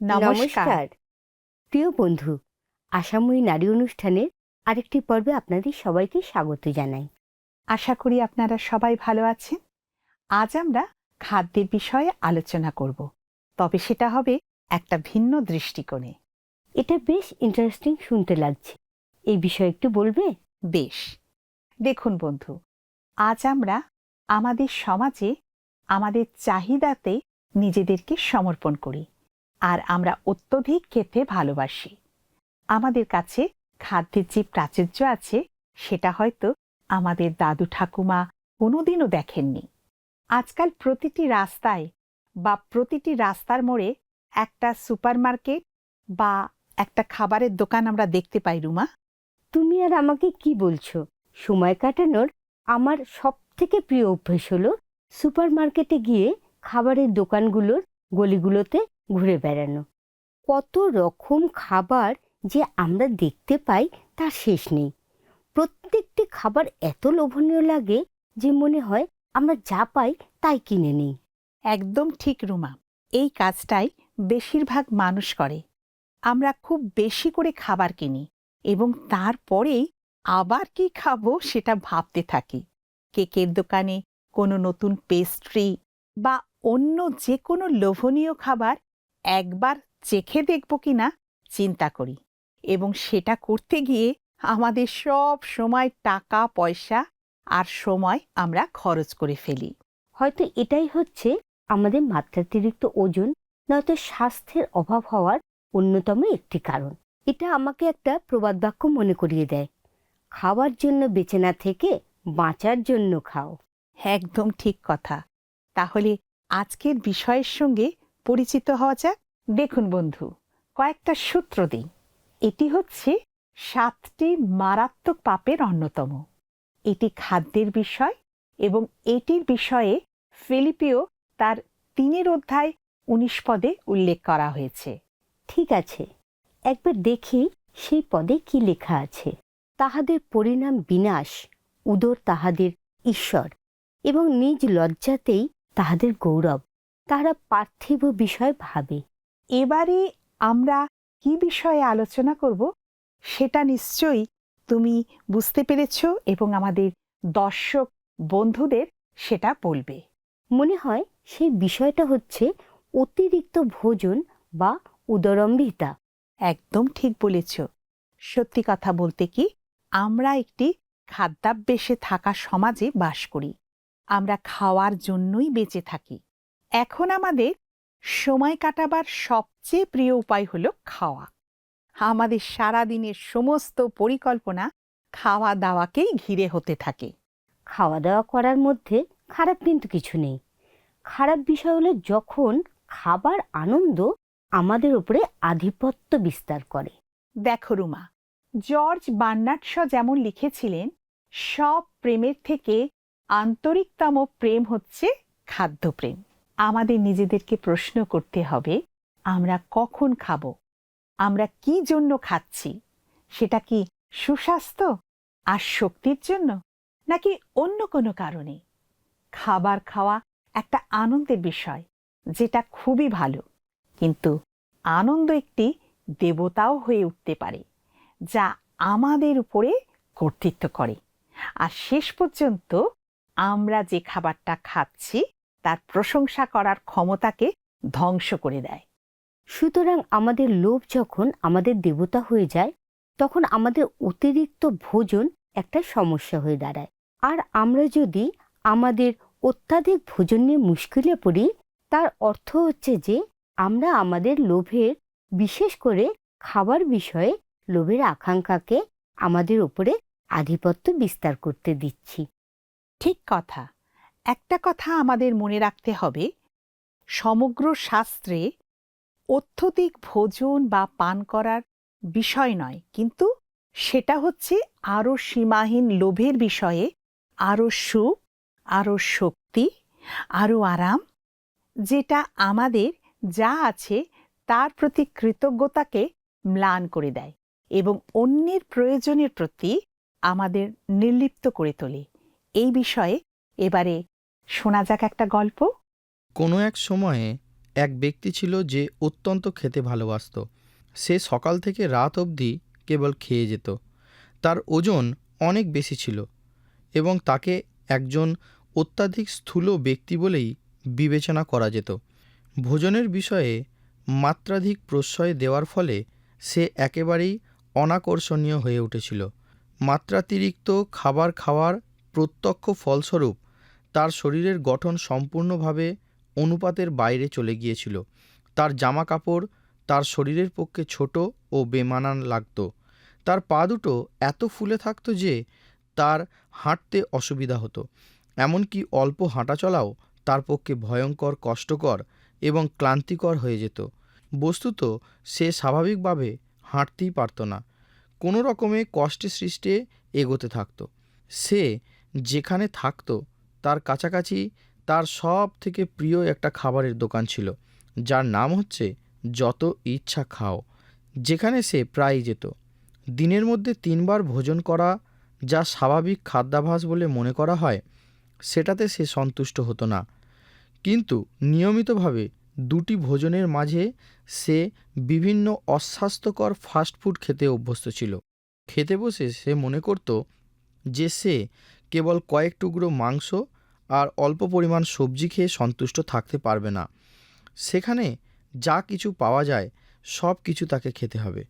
নমস্কার প্রিয় বন্ধু, আশাময়ী নারী অনুষ্ঠানের আরেকটি পর্বে আপনাদের সবাইকে স্বাগত জানাই। আশা করি আপনারা সবাই ভালো আছেন। আজ আমরা খাদ্যের বিষয়ে আলোচনা করব, তবে সেটা হবে একটা ভিন্ন দৃষ্টিকোণে। এটা বেশ ইন্টারেস্টিং শুনতে লাগছে, এই বিষয়ে একটু বলবে? বেশ, দেখুন বন্ধু, আজ আমরা আমাদের সমাজে আমাদের চাহিদাতে নিজেদেরকে সমর্পণ করি, আর আমরা অত্যধিক খেতে ভালোবাসি। আমাদের কাছে খাদ্যের যে প্রাচুর্য আছে সেটা হয়তো আমাদের দাদু ঠাকুমা কোনোদিনও দেখেননি। আজকাল প্রতিটি রাস্তায় বা প্রতিটি রাস্তার মোড়ে একটা সুপারমার্কেট বা একটা খাবারের দোকান আমরা দেখতে পাই। রুমা, তুমি আর আমাকে কি বলছো? সময় কাটানোর আমার সব থেকে প্রিয় অভ্যেস হলো সুপার মার্কেটে গিয়ে খাবারের দোকানগুলোর গলিগুলোতে ঘুরে বেড়ানো। কত রকম খাবার যে আমরা দেখতে পাই তার শেষ নেই। প্রত্যেকটি খাবার এত লোভনীয় লাগে যে মনে হয় আমরা যা পাই তাই কিনে নিই। একদম ঠিক রুমা, এই কাজটাই বেশিরভাগ মানুষ করে। আমরা খুব বেশি করে খাবার কিনি এবং তারপরেই আবার কি খাবো সেটা ভাবতে থাকি। কেকের দোকানে কোনো নতুন পেস্ট্রি বা অন্য যে কোনো লোভনীয় খাবার একবার চেখে দেখব কিনা চিন্তা করি, এবং সেটা করতে গিয়ে আমাদের সব সময় টাকা পয়সা আর সময় আমরা খরচ করে ফেলি। হয়তো এটাই হচ্ছে আমাদের মাত্রাতিরিক্ত ওজন নয়তো স্বাস্থ্যের অভাব হওয়ার অন্যতম একটি কারণ। এটা আমাকে একটা প্রবাদ বাক্য মনে করিয়ে দেয়, খাওয়ার জন্য বেঁচে না থেকে বাঁচার জন্য খাও। একদম ঠিক কথা। তাহলে আজকের বিষয়ের সঙ্গে পরিচিত হওয়া যাক। দেখুন বন্ধু, কয়েকটা সূত্র দিই। এটি হচ্ছে 7টি মারাত্মক পাপের অন্যতম। এটি খাদ্যের বিষয়, এবং এটির বিষয়ে ফিলিপিও তার 3 অধ্যায় 19 পদে উল্লেখ করা হয়েছে। ঠিক আছে, একবার দেখি সেই পদে কি লেখা আছে। তাহাদের পরিণাম বিনাশ, উদর তাহাদের ঈশ্বর, এবং নিজ লজ্জাতেই তাহাদের গৌরব। তাহারা পার্থিব বিষয় ভাবে। এবারে আমরা কি বিষয়ে আলোচনা করব সেটা নিশ্চয়ই তুমি বুঝতে পেরেছ, এবং আমাদের দর্শক বন্ধুদের সেটা বলবে। মনে হয় সেই বিষয়টা হচ্ছে অতিরিক্ত ভোজন বা উদরম্বিতা। একদম ঠিক বলেছ। সত্যি কথা বলতে কি, আমরা একটি খাদ্যাভ্যাসে থাকা সমাজে বাস করি। আমরা খাওয়ার জন্যই বেঁচে থাকি। এখন আমাদের সময় কাটাবার সবচেয়ে প্রিয় উপায় হলো খাওয়া। আমাদের সারাদিনের সমস্ত পরিকল্পনা খাওয়া দাওয়াকেই ঘিরে হতে থাকে। খাওয়া দাওয়া করার মধ্যে খারাপ কিন্তু কিছু নেই। খারাপ বিষয় হলো যখন খাবার আনন্দ আমাদের উপরে আধিপত্য বিস্তার করে। দেখো রুমা, জর্জ বার্নার্ড শ যেমন লিখেছিলেন, সব প্রেমের থেকে আন্তরিকতম প্রেম হচ্ছে খাদ্যপ্রেম। আমাদের নিজেদেরকে প্রশ্ন করতে হবে, আমরা কখন খাবো, আমরা কি জন্য খাচ্ছি। সেটা কি সুস্বাস্থ্য আর শক্তির জন্য, নাকি অন্য কোনো কারণে? খাবার খাওয়া একটা আনন্দের বিষয়, যেটা খুবই ভালো, কিন্তু আনন্দ একটি দেবতাও হয়ে উঠতে পারে, যা আমাদের উপরে কর্তৃত্ব করে, আর শেষ পর্যন্ত আমরা যে খাবারটা খাচ্ছি তার প্রশংসা করার ক্ষমতাকে ধ্বংস করে দেয়। সুতরাং আমাদের লোভ যখন আমাদের দেবতা হয়ে যায়, তখন আমাদের অতিরিক্ত ভোজন একটা সমস্যা হয়ে দাঁড়ায়। আর আমরা যদি আমাদের অত্যাধিক ভোজন নিয়ে মুশকিলে পড়ি, তার অর্থ হচ্ছে যে আমরা আমাদের লোভের, বিশেষ করে খাবার বিষয়ে লোভের আকাঙ্ক্ষাকে আমাদের উপরে আধিপত্য বিস্তার করতে দিচ্ছি। ঠিক কথা। একটা কথা আমাদের মনে রাখতে হবে, সমগ্র শাস্ত্রে অত্যধিক ভোজন বা পান করার বিষয় নয়, কিন্তু সেটা হচ্ছে আরও সীমাহীন লোভের বিষয়ে আরও সুখ, আরও শক্তি, আরও আরাম, যেটা আমাদের যা আছে তার প্রতি কৃতজ্ঞতাকে ম্লান করে দেয় এবং অন্যের প্রয়োজনের প্রতি আমাদের নির্লিপ্ত করে তোলে। এই বিষয়ে এবারে শোনা যাক একটা গল্প। কোনো এক সময়ে এক ব্যক্তি ছিল যে অত্যন্ত খেতে ভালোবাসত। সে সকাল থেকে রাত অবধি কেবল খেয়ে যেত। তার ওজন অনেক বেশি ছিল এবং তাকে একজন অত্যাধিক স্থূল ব্যক্তি বলেই বিবেচনা করা যেত। ভোজনের বিষয়ে মাত্রাধিক প্রশ্রয় দেওয়ার ফলে সে একেবারেই অনাকর্ষণীয় হয়ে উঠেছিল। মাত্রাতিরিক্ত খাবার খাওয়ার প্রত্যক্ষ ফলস্বরূপ তার শরীরের গঠন সম্পূর্ণভাবে অনুপাতের বাইরে চলে গিয়েছিল। তার জামা কাপড় তার শরীরের পক্ষে ছোট ও বেমানান লাগত। তার পা দুটো এত ফুলে থাকত যে তার হাঁটতে অসুবিধা হতো। এমনকি অল্প হাঁটাচলাও তার পক্ষে ভয়ঙ্কর কষ্টকর এবং ক্লান্তিকর হয়ে যেত। বস্তুত সে স্বাভাবিকভাবে হাঁটতেই পারত না, কোনো রকমে কষ্টে সৃষ্টে এগোতে থাকত। সে যেখানে থাকত তার কাছাকাছি তার সব থেকে প্রিয় একটা খাবারের দোকান ছিল, যার নাম হচ্ছে যত ইচ্ছা খাও, যেখানে সে প্রায়ই যেত। দিনের মধ্যে 3 বার ভোজন করা, যা স্বাভাবিক খাদ্যাভ্যাস বলে মনে করা হয়, সেটাতে সে সন্তুষ্ট হতো না। কিন্তু নিয়মিতভাবে 2টি ভোজনের মাঝে সে বিভিন্ন অস্বাস্থ্যকর ফাস্টফুড খেতে অভ্যস্ত ছিল। খেতে বসে সে মনে করত যে সে কেবল কয়েক টুকরো মাংস আর অল্প পরিমাণ সবজি খেয়ে সন্তুষ্ট থাকতে পারবে না। সেখানে যা কিছু পাওয়া যায় সব কিছু তাকে খেতে হবে।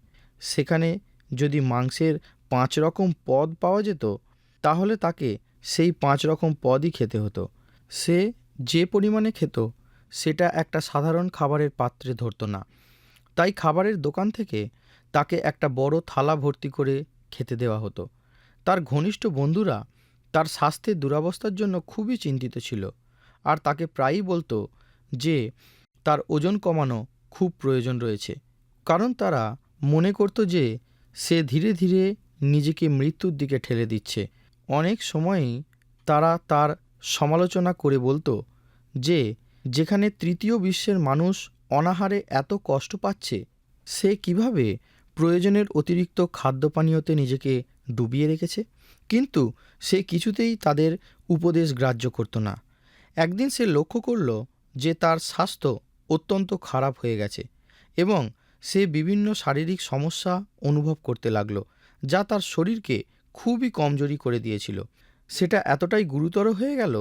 সেখানে যদি মাংসের 5 রকম পদ পাওয়া যেত, তাহলে তাকে সেই 5 রকম পদই খেতে হতো। সে যে পরিমাণে খেত সেটা একটা সাধারণ খাবারের পাত্রে ধরতো না। তাই খাবারের দোকান থেকে তাকে একটা বড় থালা ভর্তি করে খেতে দেওয়া হতো। তার ঘনিষ্ঠ বন্ধুরা তার স্বাস্থ্যের দুরবস্থার জন্য খুবই চিন্তিত ছিল, আর তাকে প্রায়ই বলতো যে তার ওজন কমানো খুব প্রয়োজন রয়েছে, কারণ তারা মনে করত যে সে ধীরে ধীরে নিজেকে মৃত্যুর দিকে ঠেলে দিচ্ছে। অনেক সময়ই তারা তার সমালোচনা করে বলতো যে যেখানে তৃতীয় বিশ্বের মানুষ অনাহারে এত কষ্ট পাচ্ছে, সে কিভাবে প্রয়োজনের অতিরিক্ত খাদ্যপানীয়তে নিজেকে ডুবিয়ে রেখেছে। কিন্তু সে কিছুতেই তাদের উপদেশ গ্রাহ্য করত না। একদিন সে লক্ষ্য করল যে তার স্বাস্থ্য অত্যন্ত খারাপ হয়ে গেছে এবং সে বিভিন্ন শারীরিক সমস্যা অনুভব করতে লাগল, যা তার শরীরকে খুবই কমজোরি করে দিয়েছিল। সেটা এতটাই গুরুতর হয়ে গেল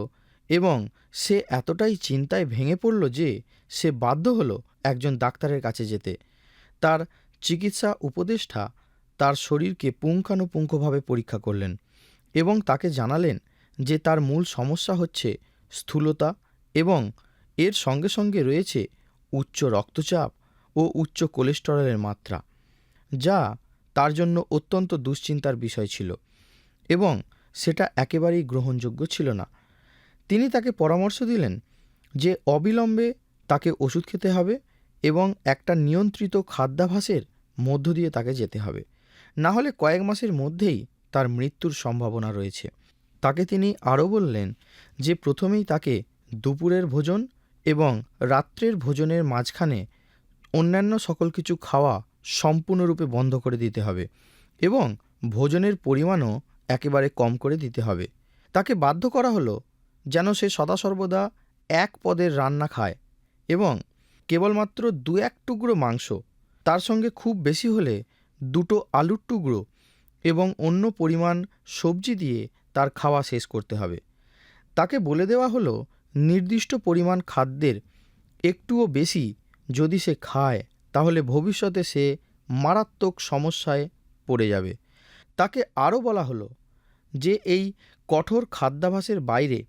এবং সে এতটাই চিন্তায় ভেঙে পড়ল যে সে বাধ্য হলো একজন ডাক্তারের কাছে যেতে। তার চিকিৎসা উপদেষ্টা তার শরীরকে পুঙ্খানুপুঙ্খভাবে পরীক্ষা করলেন এবং তাকে জানালেন যে তার মূল সমস্যা হচ্ছে স্থূলতা এবং এর সঙ্গে সঙ্গে রয়েছে উচ্চ রক্তচাপ ও উচ্চ কোলেস্টেরলের মাত্রা, যা তার জন্য অত্যন্ত দুশ্চিন্তার বিষয় ছিল এবং সেটা একেবারেই গ্রহণযোগ্য ছিল না। তিনি তাকে পরামর্শ দিলেন যে অবিলম্বে তাকে ওষুধ খেতে হবে এবং একটা নিয়ন্ত্রিত খাদ্যাভ্যাসের মধ্য দিয়ে তাকে যেতে হবে, না হলে কয়েক মাসের মধ্যেই তার মৃত্যুর সম্ভাবনা রয়েছে। তাকে তিনি আরও বললেন যে প্রথমেই তাকে দুপুরের ভোজন এবং রাত্রের ভোজনের মাঝখানে অন্যান্য সকল কিছু খাওয়া সম্পূর্ণরূপে বন্ধ করে দিতে হবে এবং ভোজনের পরিমাণও একেবারে কম করে দিতে হবে। তাকে বাধ্য করা হলো যেন সে সদাসর্বদা 1 পদের রান্না খায় এবং কেবলমাত্র 2-1 টুকরো মাংস, তার সঙ্গে খুব বেশি হলে 2টো আলুর টুকরো এবং অন্য পরিমাণ সবজি দিয়ে তার খাওয়া শেষ করতে হবে। তাকে বলে দেওয়া হলো নির্দিষ্ট পরিমাণ খাদ্যের একটুও বেশি যদি সে খায় তাহলে ভবিষ্যতে সে মারাত্মক সমস্যায় পড়ে যাবে। তাকে আরও বলা হলো যে এই কঠোর খাদ্যাভ্যাসের বাইরে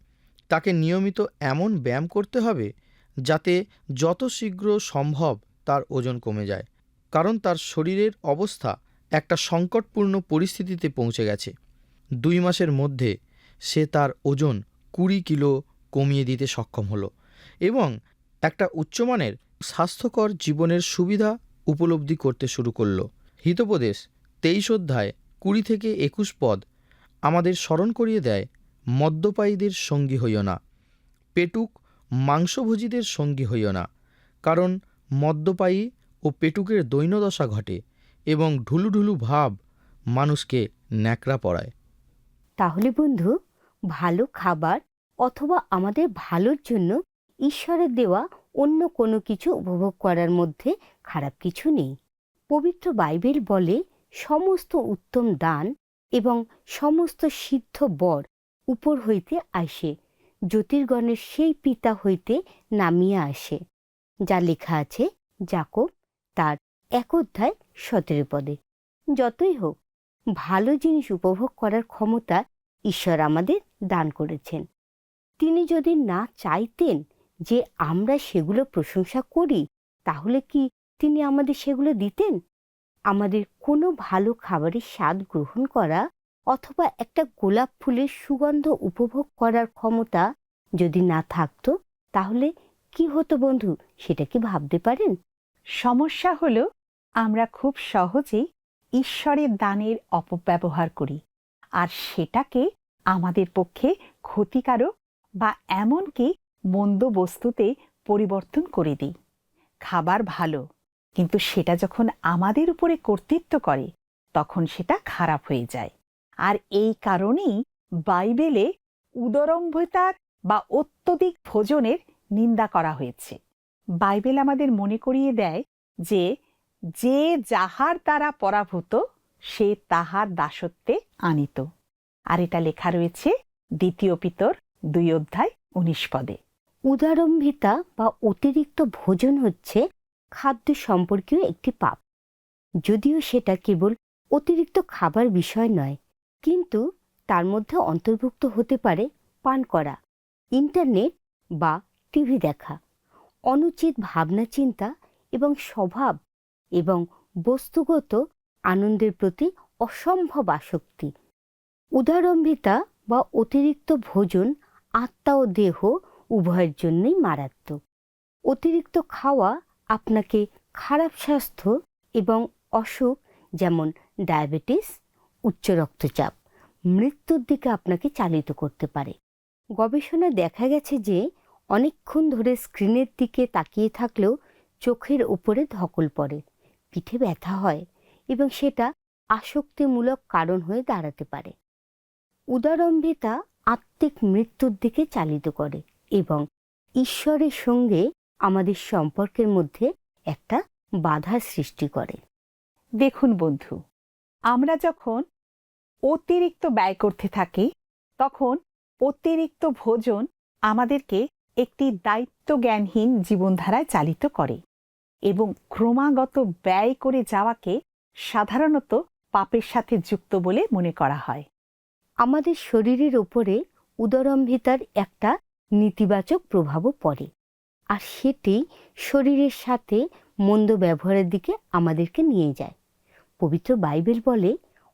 তাকে নিয়মিত এমন ব্যায়াম করতে হবে যাতে যত শীঘ্র সম্ভব তার ওজন কমে যায়, কারণ তার শরীরের অবস্থা একটা সংকটপূর্ণ পরিস্থিতিতে পৌঁছে গেছে। 2 মাসের মধ্যে সে তার ওজন 20 কিলো কমিয়ে দিতে সক্ষম হলো এবং একটা উচ্চমানের স্বাস্থ্যকর জীবনের সুবিধা উপলব্ধি করতে শুরু করলো। হিতোপদেশ 23 অধ্যায় 20 থেকে 21 পদ আমাদের স্মরণ করিয়ে দেয়, মদ্যপায়ীদের সঙ্গী হইও না, পেটুক মাংসভোজীদের সঙ্গী হইও না, কারণ মদ্যপায়ী ও পেটুকের দৈন্যদশা ঘটে এবং ঢুলুঢুলু ভাব মানুষকে ন্যাকড়া পড়ায়। তাহলে বন্ধু, ভালো খাবার অথবা আমাদের ভালোর জন্য ঈশ্বরের দেওয়া অন্য কোনো কিছু উপভোগ করার মধ্যে খারাপ কিছু নেই। পবিত্র বাইবেল বলে সমস্ত উত্তম দান এবং সমস্ত সিদ্ধ বর উপর হইতে আসে, জ্যোতির্গণের সেই পিতা হইতে নামিয়া আসে, যা লেখা আছে যাকব তার 1:17 যতই হোক, ভালো জিনিস উপভোগ করার ক্ষমতা ঈশ্বর আমাদের দান করেছেন। তিনি যদি না চাইতেন যে আমরা সেগুলো প্রশংসা করি, তাহলে কি তিনি আমাদের সেগুলো দিতেন? আমাদের কোনো ভালো খাবারের স্বাদ গ্রহণ করা অথবা একটা গোলাপ ফুলের সুগন্ধ উপভোগ করার ক্ষমতা যদি না থাকতো, তাহলে কি হতো বন্ধু, সেটা কি ভাবতে পারেন? সমস্যা হলো আমরা খুব সহজেই ঈশ্বরের দানের অপব্যবহার করি, আর সেটাকে আমাদের পক্ষে ক্ষতিকারক বা এমনকি মন্দ বস্তুতে পরিবর্তন করে দিই। খাবার ভালো, কিন্তু সেটা যখন আমাদের উপরে কর্তৃত্ব করে তখন সেটা খারাপ হয়ে যায়। আর এই কারণেই বাইবেলে উদরম্ভিতার বা অত্যধিক ভোজনের নিন্দা করা হয়েছে। বাইবেল আমাদের মনে করিয়ে দেয় যে যে যাহার দ্বারা পরাভূত সে তাহার দাসত্বে আনিত। আর এটা লেখা রয়েছে 2 পিতর 2:19। উদারম্ভিতা বা অতিরিক্ত ভোজন হচ্ছে খাদ্য সম্পর্কীয় একটি পাপ। যদিও সেটা কেবল অতিরিক্ত খাবার বিষয় নয়, কিন্তু তার মধ্যে অন্তর্ভুক্ত হতে পারে পান করা, ইন্টারনেট বা টিভি দেখা, অনুচিত ভাবনা চিন্তা এবং স্বভাব এবং বস্তুগত আনন্দের প্রতি অসম্ভব আসক্তি। উদারম্ভিতা বা অতিরিক্ত ভোজন আত্মা ও দেহ উভয়ের জন্যই মারাত্মক। অতিরিক্ত খাওয়া আপনাকে খারাপ স্বাস্থ্য এবং অসুখ যেমন ডায়াবেটিস, উচ্চ রক্তচাপ, মৃত্যুর দিকে আপনাকে চালিত করতে পারে। গবেষণায় দেখা গেছে যে অনেকক্ষণ ধরে স্ক্রিনের দিকে তাকিয়ে থাকলেও চোখের উপরে ধকল পড়ে, পিঠে ব্যথা হয় এবং সেটা আসক্তিমূলক কারণ হয়ে দাঁড়াতে পারে। উদারম্ভিতা আত্মিক মৃত্যুর দিকে চালিত করে এবং ঈশ্বরের সঙ্গে আমাদের সম্পর্কের মধ্যে একটা বাধা সৃষ্টি করে। দেখুন বন্ধু, আমরা যখন অতিরিক্ত ব্যয় করতে থাকি তখন অতিরিক্ত ভোজন আমাদেরকে একটি দায়িত্বজ্ঞানহীন জীবনধারায় চালিত করে এবং ক্রমাগত ব্যয় করে যাওয়াকে সাধারণত পাপের সাথে যুক্ত বলে মনে করা হয়। আমাদের শরীরের ওপরে উদরম্ভিতার একটা নেতিবাচক প্রভাবও পড়ে, আর সেটি শরীরের সাথে মন্দ ব্যবহারের দিকে আমাদেরকে নিয়ে যায়। পবিত্র বাইবেল বলে,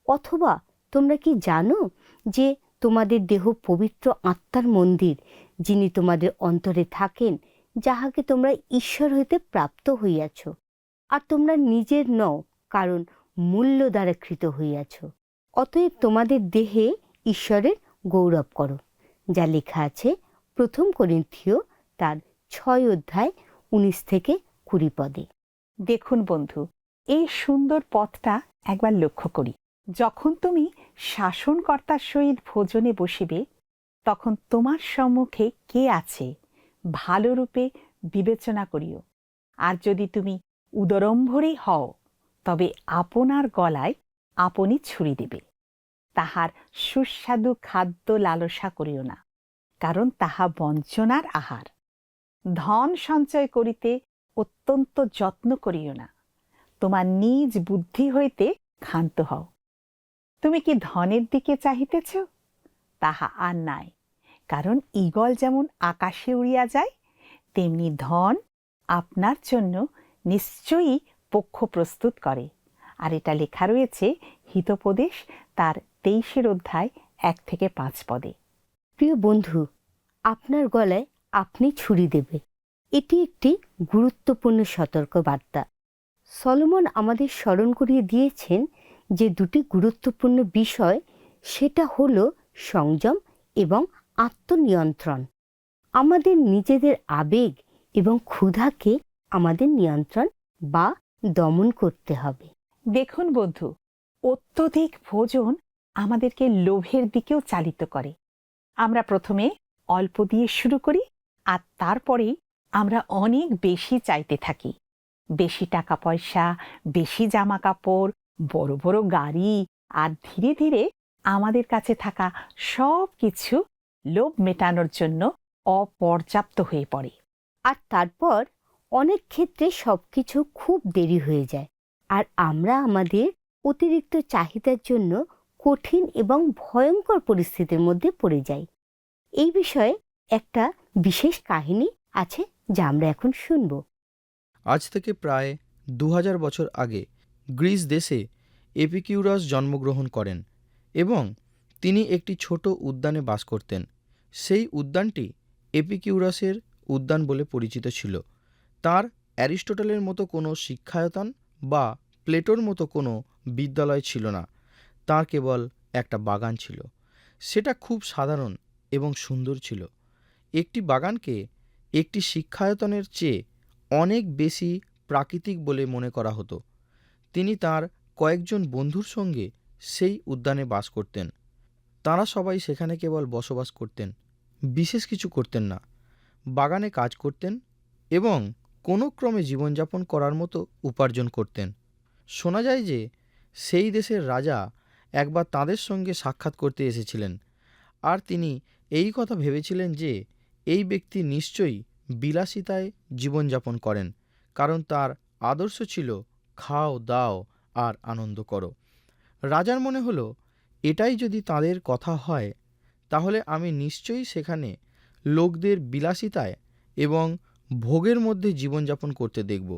অথবা তোমরা কি জানো যে তোমাদের দেহ পবিত্র আত্মার মন্দির, যিনি তোমাদের অন্তরে থাকেন, যাহাকে তোমরা ঈশ্বর হইতে প্রাপ্ত হইয়াছ, আর তোমরা নিজের নও, কারণ মূল্য দ্বারা কৃত হইয়াছ। অতএব তোমাদের দেহে ঈশ্বরের গৌরব করো, যা লেখা আছে 1 করিন্থীয় তার 6:19-20। দেখুন বন্ধু, এই সুন্দর পথটা একবার লক্ষ্য করি। যখন তুমি শাসনকর্তার সহিত ভোজনে বসিবে, তখন তোমার সম্মুখে কে আছে ভালো রূপে বিবেচনা করিও। আর যদি তুমি উদরম্ভরী হও, তবে আপনার গলায় আপনি ছুরি দিবে। তাহার সুস্বাদু খাদ্য লালসা করিও না, কারণ তাহা বঞ্চনার আহার। ধন সঞ্চয় করিতে অত্যন্ত যত্ন করিও না, তোমার নিজ বুদ্ধি হইতে ক্ষান্ত হও। তুমি কি ধনের দিকে চাহিতেছ? তাহা আর নাই, কারণ ঈগল যেমন আকাশে উড়িয়া যায়, তেমনি ধন আপনার জন্য নিশ্চয়ই পক্ষ প্রস্তুত করে। আর এটা লেখা রয়েছে হিতোপদেশ তার 23:1-5। প্রিয় বন্ধু, আপনার গলায় আপনি ছুরি দেবে, এটি একটি গুরুত্বপূর্ণ সতর্কবার্তা। সলোমন আমাদের স্মরণ করিয়ে দিয়েছেন যে 2টি গুরুত্বপূর্ণ বিষয়, সেটা হলো সংযম এবং আত্মনিয়ন্ত্রণ। আমাদের নিজেদের আবেগ এবং ক্ষুধাকে আমাদের নিয়ন্ত্রণ বা দমন করতে হবে। দেখুন বন্ধু, অত্যধিক ভোজন আমাদেরকে লোভের দিকেও চালিত করে। আমরা প্রথমে অল্প দিয়ে শুরু করি, আর তারপরেই আমরা অনেক বেশি চাইতে থাকি, বেশি টাকা পয়সা, বেশি জামা কাপড়, বড় বড় গাড়ি, আর ধীরে ধীরে আমাদের কাছে থাকা সব কিছু লোভ মেটানোর জন্য অপর্যাপ্ত হয়ে পড়ে। আর তারপর অনেক ক্ষেত্রে সবকিছু খুব দেরি হয়ে যায়, আর আমরা আমাদের অতিরিক্ত চাহিদার জন্য কঠিন এবং ভয়ঙ্কর পরিস্থিতির মধ্যে পড়ে যাই। এই বিষয়ে একটা বিশেষ কাহিনী আছে যা আমরা এখন শুনব। আজ থেকে প্রায় 2000 বছর আগে গ্রিস দেশে এপিকিউরাস জন্মগ্রহণ করেন এবং তিনি একটি ছোট উদ্যানে বাস করতেন। সেই উদ্যানটি এপিকিউরাসের উদ্যান বলে পরিচিত ছিল। তার অ্যারিস্টটলের মতো কোনো শিক্ষায়তন বা প্লেটোর মতো কোনো বিদ্যালয় ছিল না। তার কেবল একটা বাগান ছিল। সেটা খুব সাধারণ এবং সুন্দর ছিল। একটি বাগানকে একটি শিক্ষায়তনের চেয়ে অনেক বেশি প্রাকৃতিক বলে মনে করা হতো। তিনি তার কয়েকজন বন্ধুর সঙ্গে সেই উদ্যানে বাস করতেন। তাঁরা সবাই সেখানে কেবল বসবাস করতেন, বিশেষ কিছু করতেন না। বাগানে কাজ করতেন এবং কোনো ক্রমে জীবনযাপন করার মতো উপার্জন করতেন। শোনা যায় যে সেই দেশের রাজা একবার তাঁদের সঙ্গে সাক্ষাৎ করতে এসেছিলেন, আর তিনি এই কথা ভেবেছিলেন যে এই ব্যক্তি নিশ্চয়ই বিলাসিতায় জীবনযাপন করেন, কারণ তার আদর্শ ছিল খাও দাও আর আনন্দ করো। রাজার মনে হলো এটাই যদি তাদের কথা হয় তাহলে আমি নিশ্চয়ই সেখানে লোকদের বিলাসিতায় এবং ভোগের মধ্যে জীবনযাপন করতে দেখব।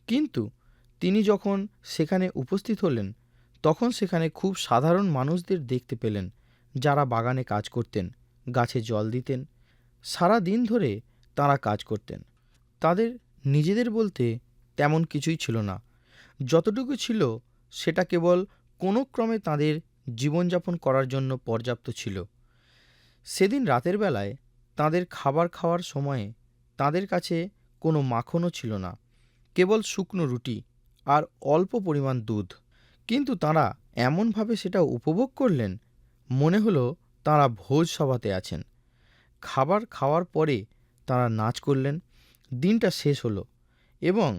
কিন্তু তিনি যখন সেখানে উপস্থিত হলেন তখন সেখানে খুব সাধারণ মানুষদের দেখতে পেলেন, যারা বাগানে কাজ করতেন, গাছে জল দিতেন। সারা দিন ধরে তারা কাজ করতেন। তাদের নিজেদের বলতে তেমন কিছুই ছিল না। যতটুকু ছিল সেটা কেবল কোনো ক্রমে তাদের জীবনযাপন করার জন্য পর্যাপ্ত ছিল। সেদিন রাতের বেলায় তাদের খাবার খাওয়ার সময়ে তাদের কাছে কোনো মাখনও ছিল না, কেবল শুকনো রুটি আর অল্প পরিমাণ দুধ। কিন্তু তাঁরা এমনভাবে সেটা উপভোগ করলেন, মনে হলো তাঁরা ভোজ সভাতে আছেন। খাবার খাওয়ার পরে তাঁরা নাচ করলেন। দিনটা শেষ হলো এবং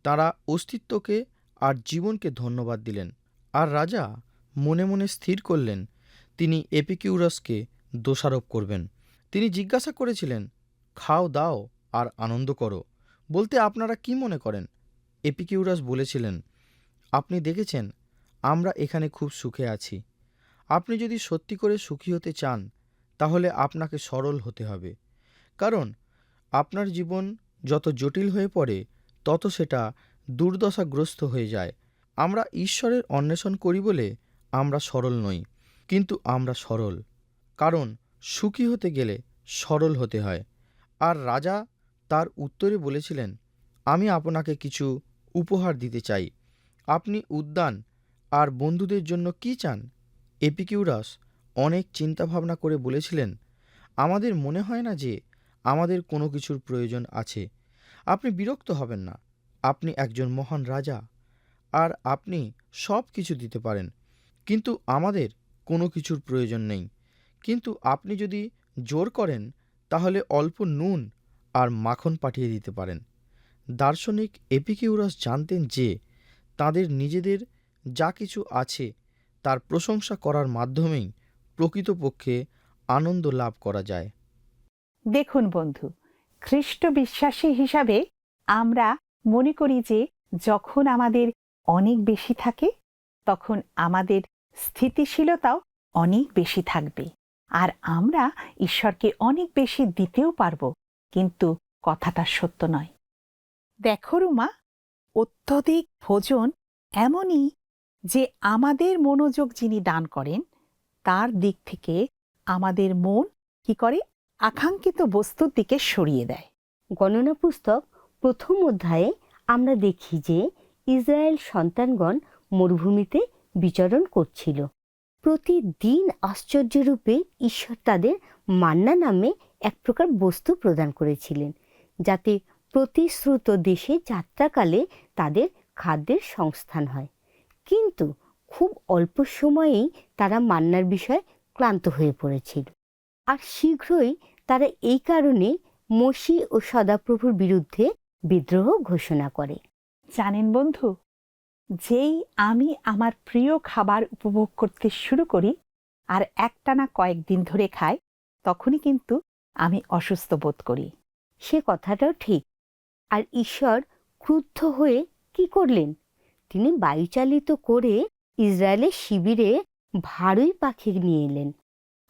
তাঁরা অস্তিত্বকে আর জীবনকে ধন্যবাদ দিলেন। আর রাজা মনে মনে স্থির করলেন তিনি এপিকিউরাসকে দোষারোপ করবেন। তিনি জিজ্ঞাসা করেছিলেন, খাও দাও আর আনন্দ করো বলতে আপনারা কি মনে করেন? এপিকিউরাস বলেছিলেন, আপনি দেখেছেন আমরা এখানে খুব সুখে আছি। আপনি যদি সত্যি করে সুখী হতে চান তাহলে আপনাকে সরল হতে হবে, কারণ আপনার জীবন যত জটিল হয়ে পড়ে তত সেটা দুর্দশাগ্রস্ত হয়ে যায়। আমরা ঈশ্বরের অন্বেষণ করি বলে আমরা সরল নই, কিন্তু আমরা সরল, কারণ সুখী হতে গেলে সরল হতে হয়। আর রাজা তার উত্তরে বলেছিলেন, আমি আপনাকে কিছু উপহার দিতে চাই। আপনি উদ্যান আর বন্ধুদের জন্য কি চান? এপিকিউরাস অনেক চিন্তাভাবনা করে বলেছিলেন, আমাদের মনে হয় না যে আমাদের কোনো কিছুর প্রয়োজন আছে। আপনি বিরক্ত হবেন না, আপনি একজন মহান রাজা আর আপনি সব কিছু দিতে পারেন, কিন্তু আমাদের কোনো কিছুর প্রয়োজন নেই। কিন্তু আপনি যদি জোর করেন তাহলে অল্প নুন আর মাখন পাঠিয়ে দিতে পারেন। দার্শনিক এপিকিউরাস জানতেন যে তাদের নিজেদের যা কিছু আছে তার প্রশংসা করার মাধ্যমেই প্রকৃতপক্ষে আনন্দ লাভ করা যায়। দেখুন বন্ধু, খ্রিস্ট বিশ্বাসী হিসাবে আমরা মনে করি যে যখন আমাদের অনেক বেশি থাকে তখন আমাদের স্থিতিশীলতাও অনেক বেশি থাকবে, আর আমরা ঈশ্বরকে অনেক বেশি দিতেও পারব। কিন্তু কথাটা সত্য নয়। দেখো রুমা, অত্যধিক ভোজন এমনই যে আমাদের মনোযোগ যিনি দান করেন তার দিক থেকে আমাদের মন কি করে আকাঙ্ক্ষিত বস্তুর দিকে সরিয়ে দেয়। গণনা পুস্তক 1ম অধ্যায়ে আমরা দেখি যে ইসরায়েল সন্তানগণ মরুভূমিতে বিচরণ করছিল। প্রতিদিন আশ্চর্যরূপে ঈশ্বর তাদের মান্না নামে এক প্রকার বস্তু প্রদান করেছিলেন, যাতে প্রতিশ্রুত দেশে যাত্রাকালে তাদের খাদ্যের সংস্থান হয়। কিন্তু খুব অল্প সময়েই তারা মান্নার বিষয়ে ক্লান্ত হয়ে পড়েছিল, আর শীঘ্রই তারা এই কারণে মসি ও সদাপ্রভুর বিরুদ্ধে বিদ্রোহ ঘোষণা করে। জানেন বন্ধু, যেই আমি আমার প্রিয় খাবার উপভোগ করতে শুরু করি আর একটানা কয়েকদিন ধরে খাই, তখনই কিন্তু আমি অসুস্থ বোধ করি। সে কথাটাও ঠিক। আর ঈশ্বর ক্রুদ্ধ হয়ে কি করলেন? তিনি বায়ুচালিত করে ইসরায়েলের শিবিরে ভারী পাখি নিয়ে এলেন।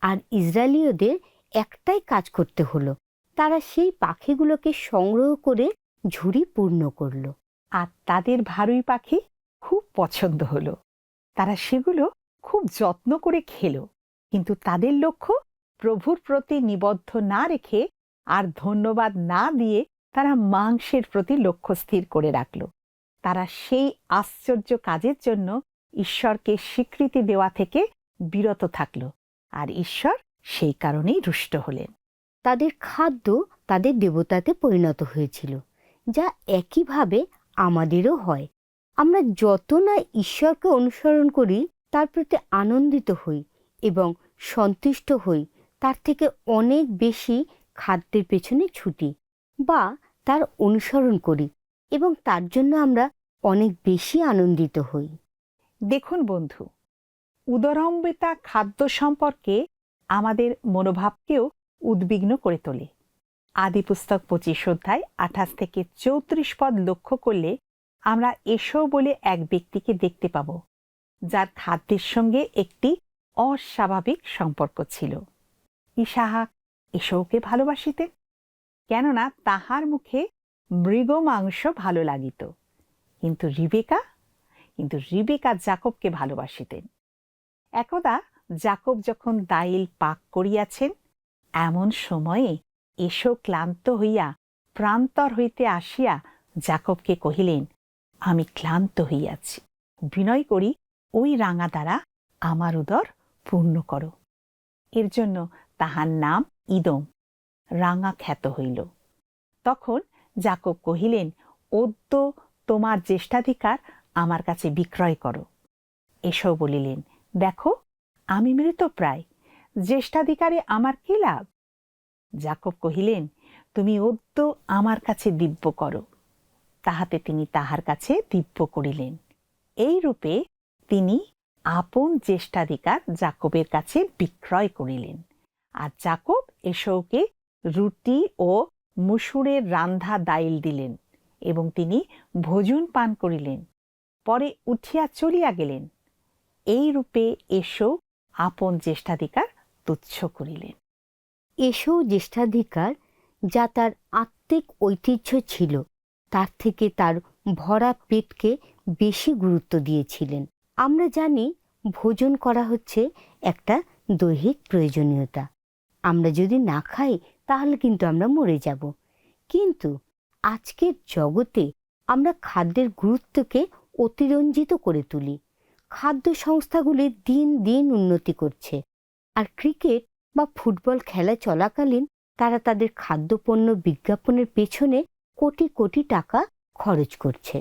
আর ইসরায়েলীয়দের একটাই কাজ করতে হলো, তারা সেই পাখিগুলোকে সংগ্রহ করে ঝুড়ি পূর্ণ করল। আর তাদের ভারুই পাখি খুব পছন্দ হলো। তারা সেগুলো খুব যত্ন করে খেলো, কিন্তু তাদের লক্ষ্য প্রভুর প্রতি নিবদ্ধ না রেখে আর ধন্যবাদ না দিয়ে তারা মাংসের প্রতি লক্ষ্য স্থির করে রাখল। তারা সেই আশ্চর্য কাজের জন্য ঈশ্বরকে স্বীকৃতি দেওয়া থেকে বিরত থাকল, আর ঈশ্বর সেই কারণেই রুষ্ট হলেন। তাদের খাদ্য তাদের দেবতাতে পরিণত হয়েছিল, যা একইভাবে আমাদেরও হয়। আমরা যত না ঈশ্বরকে অনুসরণ করি, তার প্রতি আনন্দিত হই এবং সন্তুষ্ট হই, তার থেকে অনেক বেশি খাদ্যের পেছনে ছুটি বা তার অনুসরণ করি এবং তার জন্য আমরা অনেক বেশি আনন্দিত হই। দেখুন বন্ধু, উদরম্বিতা খাদ্য সম্পর্কে আমাদের মনোভাবকেও উদ্বিগ্ন করে তোলে। আদিপুস্তক 25 অধ্যায় 28 থেকে 34 পদ লক্ষ্য করলে আমরা এসো বলে এক ব্যক্তিকে দেখতে পাব, যার খাদ্যের সঙ্গে একটি অস্বাভাবিক সম্পর্ক ছিল। ইসাহাক এসোকে ভালোবাসিতেন, কেননা তাহার মুখে মৃগ মাংস ভালো লাগিত। কিন্তু রিবেকা যাকবকে ভালোবাসিতেন। একদা যাকব যখন দাইল পাক করিয়াছেন, এমন সময়ে এসো ক্লান্ত হইয়া প্রান্তর হইতে আসিয়া যাকবকে কহিলেন, আমি ক্লান্ত হইয়াছি, বিনয় করি ওই রাঙা দ্বারা আমার উদর পূর্ণ করো। এর জন্য তাহার নাম ইদম, রাঙা খ্যাত হইল। তখন যাকব কহিলেন, অদ্য তোমার জ্যেষ্ঠাধিকার আমার কাছে বিক্রয় করো। এসো বলিলেন, দেখো আমি মৃতপ্রায়, জ্যেষ্ঠাধিকারে আমার কি লাভ? যাকব কহিলেন, তুমি অদ্য আমার কাছে দিব্য করো। তাহাতে তিনি তাহার কাছে দিব্য করিলেন। এই রূপে তিনি আপন জ্যেষ্ঠাধিকার যাকবের কাছে বিক্রয় করিলেন। আর যাকব এসৌকে রুটি ও মুসুরের রান্ধা দাইল দিলেন এবং তিনি ভোজন পান করিলেন। পরে উঠিয়া চলিয়া গেলেন। এই রূপে এসৌ আপন জ্যেষ্ঠাধিকার তুচ্ছ করিলেন। এসো জ্যেষ্ঠাধিকার, যা তার আত্মিক ঐতিহ্য ছিল, তার থেকে তার ভরা পেটকে বেশি গুরুত্ব দিয়েছিলেন। আমরা জানি ভোজন করা হচ্ছে একটা দৈহিক প্রয়োজনীয়তা। আমরা যদি না খাই তাহলে কিন্তু আমরা মরে যাব। কিন্তু আজকের জগতে আমরা খাদ্যের গুরুত্বকে অতিরঞ্জিত করে তুলি। খাদ্য সংস্থাগুলি দিন দিন উন্নতি করছে, আর ক্রিকেট বা ফুটবল খেলা চলাকালীন তারা তাদের খাদ্যপণ্য বিজ্ঞাপনের পেছনে কোটি কোটি টাকা খরচ করছে।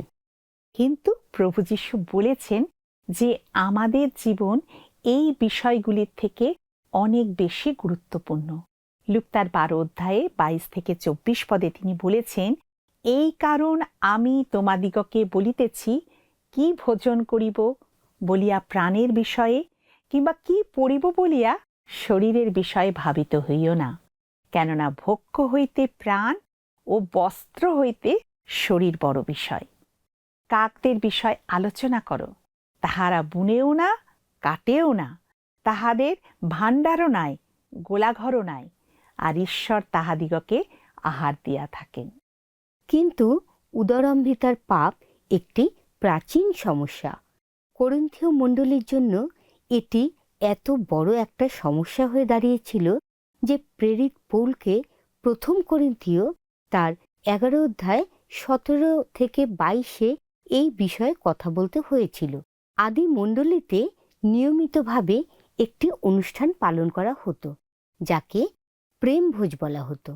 কিন্তু প্রভু যীশু বলেছেন যে আমাদের জীবন এই বিষয়গুলির থেকে অনেক বেশি গুরুত্বপূর্ণ। লূক তার 12 অধ্যায়ে 22 থেকে 24 পদে তিনি বলেছেন, এই কারণ আমি তোমাদিগকে বলিতেছি, কি ভোজন করিব বলিয়া প্রাণের বিষয়ে, কিংবা কি পরিব বলিয়া শরীরের বিষয়ে ভাবিত হইও না। কেননা ভক্ষ্য হইতে প্রাণ ও বস্ত্র হইতে শরীর বড় বিষয়। কাকদের বিষয় আলোচনা করো, তাহারা বুনেও না, কাটেও না, তাহাদের ভাণ্ডারও নাই, গোলাঘরও নাই, আর ঈশ্বর তাহাদিগকে আহার দিয়া থাকেন। কিন্তু উদরম্ভিতার পাপ একটি প্রাচীন সমস্যা। করিন্থীয় মণ্ডলীর জন্য এটি এত বড় একটা সমস্যা হয়ে দাঁড়িয়েছিল যে প্রেরিত পৌলকে প্রথম করিন্থীয় তার 11 অধ্যায় 17 থেকে 22 এই বিষয়ে কথা বলতে হয়েছিল। আদি মণ্ডলীতে নিয়মিতভাবে একটি অনুষ্ঠান পালন করা হতো, যাকে প্রেম ভোজ বলা হতো।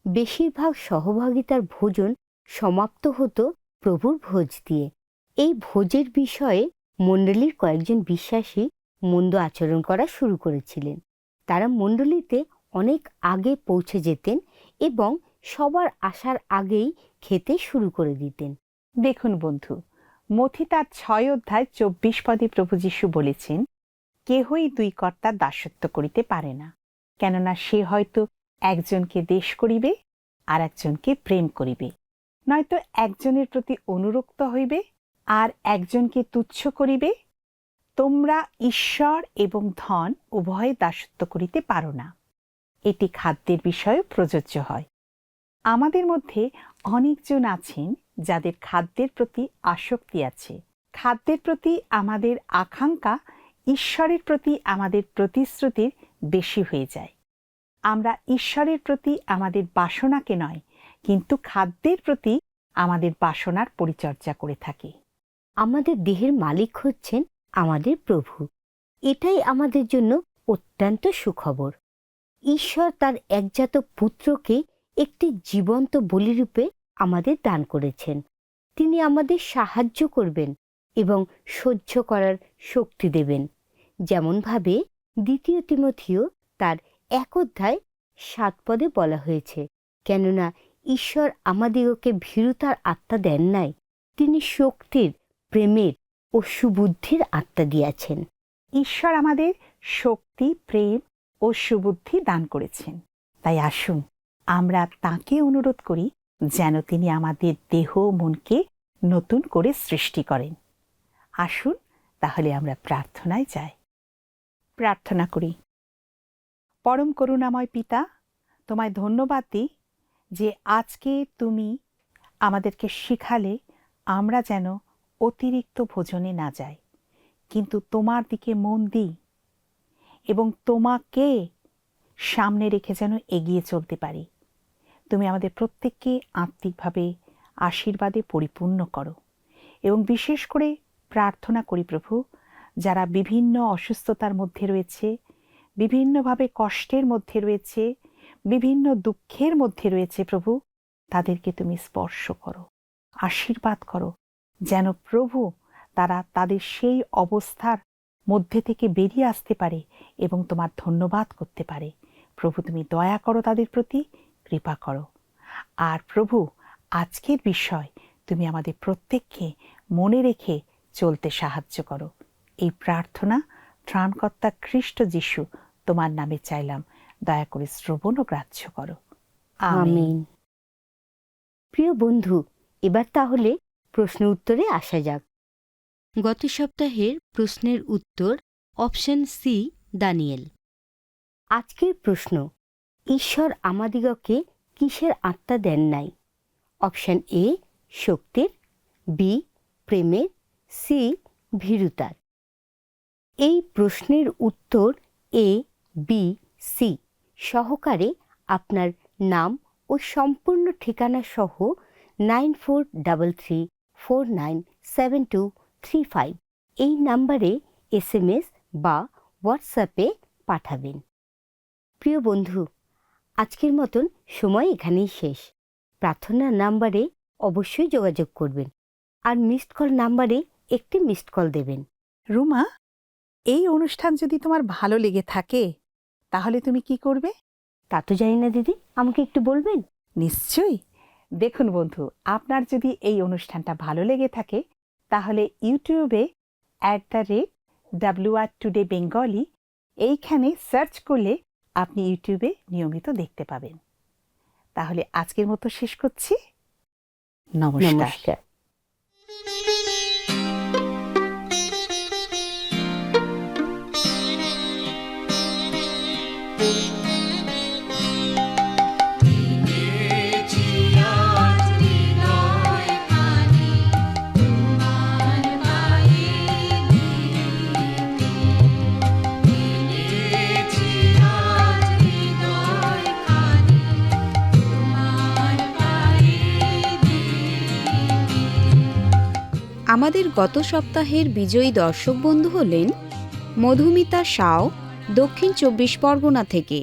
বেশিরভাগ সহভাগিতার ভোজন সমাপ্ত হতো প্রভুর ভোজ দিয়ে। এই ভোজের বিষয়ে মণ্ডলীর কয়েকজন বিশ্বাসী মন্দ আচরণ করা শুরু করেছিলেন। তারা মণ্ডলীতে অনেক আগে পৌঁছে যেতেন এবং সবার আসার আগেই খেতে শুরু করে দিতেন। দেখুন বন্ধু, মথি তার 6 অধ্যায় 24 পদে প্রভু যীশু বলেছেন, কেহই 2 কর্তার দাসত্ব করিতে পারে না, কেননা সে হয়তো একজনকে দেশ করিবে আর একজনকে প্রেম করিবে, নয়তো একজনের প্রতি অনুরক্ত হইবে আর একজনকে তুচ্ছ করিবে। তোমরা ঈশ্বর এবং ধন উভয়ে দাসত্ব করিতে পারো না। এটি খাদ্যের বিষয়ে প্রযোজ্য হয়। আমাদের মধ্যে অনেকজন আছেন যাদের খাদ্যের প্রতি আসক্তি আছে। খাদ্যের প্রতি আমাদের আকাঙ্ক্ষা ঈশ্বরের প্রতি আমাদের প্রতিশ্রুতির বেশি হয়ে যায়। আমরা ঈশ্বরের প্রতি আমাদের বাসনাকে নয়, কিন্তু খাদ্যের প্রতি আমাদের বাসনার পরিচর্যা করে থাকি। আমাদের দেহের মালিক হচ্ছেন আমাদের প্রভু। এটাই আমাদের জন্য অত্যন্ত সুখবর। ঈশ্বর তার একজাত পুত্রকে একটি জীবন্ত বলিরূপে আমাদের দান করেছেন। তিনি আমাদের সাহায্য করবেন এবং সহ্য করার শক্তি দেবেন, যেমনভাবে 2 তিমথিও তার 1 অধ্যায় 7 পদে বলা হয়েছে, কেননা ঈশ্বর আমাদিগকে ভীরুতার আত্মা দেন নাই, তিনি শক্তির, প্রেমের ও সুবুদ্ধির আত্মা দিয়াছেন। ঈশ্বর আমাদের শক্তি, প্রেম ও সুবুদ্ধি দান করেছেন। তাই আসুন আমরা তাঁকে অনুরোধ করি যেন তিনি আমাদের দেহ মনকে নতুন করে সৃষ্টি করেন। আসুন তাহলে আমরা প্রার্থনায় যাই। প্রার্থনা করি। পরম করুণাময় পিতা, তোমায় ধন্যবাদ দিই যে আজকে তুমি আমাদেরকে শিখালে আমরা যেন অতিরিক্ত ভোজনে না যাই, কিন্তু তোমার দিকে মন দিই এবং তোমাকে সামনে রেখে যেন এগিয়ে চলতে পারি। তুমি আমাদের প্রত্যেককে আত্মিকভাবে আশীর্বাদে পরিপূর্ণ করো এবং বিশেষ করে প্রার্থনা করি প্রভু, যারা বিভিন্ন অসুস্থতার মধ্যে রয়েছে, বিভিন্নভাবে কষ্টের মধ্যে রয়েছে, বিভিন্ন দুঃখের মধ্যে রয়েছে প্রভু, তাদেরকে তুমি স্পর্শ করো, আশীর্বাদ করো, যেন প্রভু তারা তাদের সেই অবস্থার মধ্যে থেকে বেরিয়ে আসতে পারে এবং তোমার ধন্যবাদ করতে পারে। প্রভু তুমি দয়া করো, তাদের প্রতি কৃপা করো। আর প্রভু আজকের বিষয় তুমি আমাদের প্রত্যেককে মনে রেখে চলতে সাহায্য করো। এই প্রার্থনা ত্রাণকর্তা খ্রিস্ট যিশু তোমার নামে চাইলাম, দয়া করে শ্রবণ ও গ্রাহ্য করো। আমিন। প্রিয় বন্ধু, এবার তাহলে প্রশ্ন উত্তরে আসা যাক। গত সপ্তাহের প্রশ্নের উত্তর অপশন সি, দানিয়েল। আজকের প্রশ্ন, ঈশ্বর আমাদিগকে কিসের আত্মা দেন নাই? অপশন এ শক্তির, বি প্রেমের, সি ভীরুতার। এই প্রশ্নের উত্তর এ, বি, সি সহকারে আপনার নাম ও সম্পূর্ণ ঠিকানা সহ 9433497235 এই নাম্বারে SMS বা হোয়াটসঅ্যাপে পাঠাবেন। প্রিয় বন্ধু, আজকের মতন সময় এখানেই শেষ। প্রার্থনার নাম্বারে অবশ্যই যোগাযোগ করবেন আর মিসড কল নাম্বারে একটি মিসড কল দেবেন। রুমা, এই অনুষ্ঠান যদি তোমার ভালো লেগে থাকে তাহলে তুমি কি করবে? তা তো জানি না দিদি, আমাকে একটু বলবেন? নিশ্চয়ই। দেখুন বন্ধু, আপনার যদি এই অনুষ্ঠানটা ভালো লেগে থাকে তাহলে ইউটিউবে @WR Today Bengali এইখানে সার্চ করলে আপনি ইউটিউবে নিয়মিত দেখতে পাবেন। তাহলে আজকের মতো শেষ করছি। নমস্কার। নমস্কার। আমাদের গত সপ্তাহের বিজয়ী দর্শক বন্ধু হলেন মধুমিতা সাও, দক্ষিণ 24 পরগনা থেকে।